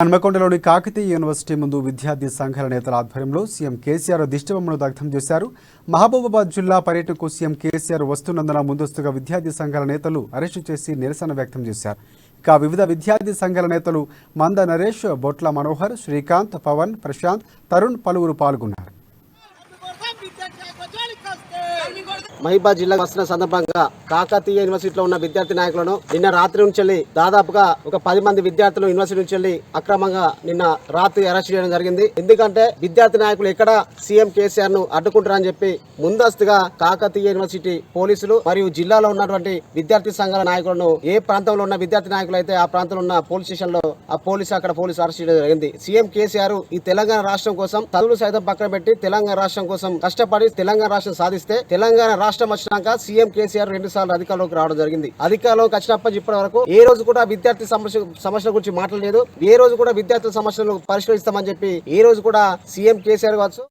హన్మకొండలోని Kakatiya university ముందు విద్యార్థి సంఘాల నేతల ఆధ్వర్యంలో సీఎం కేసీఆర్ దిష్టిబొమ్మను దగ్ధం చేశారు. మహబూబాబాద్ జిల్లా పర్యటనకు సీఎం కేసీఆర్ వస్తున్నందున ముందస్తుగా విద్యార్థి సంఘాల నేతలు అరెస్టు చేసి నిరసన వ్యక్తం చేశారు. ఇక వివిధ విద్యార్థి సంఘాల నేతలు మంద నరేష్, బొట్ల మనోహర్, శ్రీకాంత్, పవన్, ప్రశాంత్, తరుణ్ పలువురు పాల్గొన్నారు. మహబూబాబాద్ జిల్లాకు వస్తున్న సందర్భంగా కాకతీయ యూనివర్సిటీలో ఉన్న విద్యార్థి నాయకులను నిన్న రాత్రి నుంచి దాదాపుగా ఒక 10 మంది విద్యార్థులు యూనివర్సిటీ నుంచి అక్రమంగా నిన్న రాత్రి అరెస్ట్ చేయడం జరిగింది. ఎందుకంటే విద్యార్థి నాయకులు ఎక్కడ సీఎం కేసీఆర్ ను అడ్డుకుంటారని చెప్పి ముందస్తుగా కాకతీయ యూనివర్సిటీ పోలీసులు మరియు జిల్లాలో ఉన్నటువంటి విద్యార్థి సంఘాల నాయకులను ఏ ప్రాంతంలో ఉన్న విద్యార్థి నాయకులు అయితే ఆ ప్రాంతంలో ఉన్న పోలీస్ స్టేషన్ లో ఆ పోలీసు అరెస్ట్ చేయడం జరిగింది. సీఎం కేసీఆర్ ఈ తెలంగాణ రాష్ట్రం కోసం చదువులు సైతం పక్కన పెట్టి తెలంగాణ రాష్ట్రం కోసం కష్టపడి తెలంగాణ రాష్ట్రం సాధిస్తే తెలంగాణ రాష్ట్రం వచ్చినాక సీఎం కేసీఆర్ 2 సార్లు అధికారంలోకి రావడం జరిగింది. అధికారంలోకి వచ్చినప్పటి ఇప్పటి వరకు ఏ రోజు కూడా విద్యార్థి సమస్యల గురించి మాట్లాడలేదు. ఏ రోజు కూడా విద్యార్థుల సమస్యలను పరిష్కరిస్తామని చెప్పి ఏ రోజు కూడా సీఎం కేసీఆర్ కావచ్చు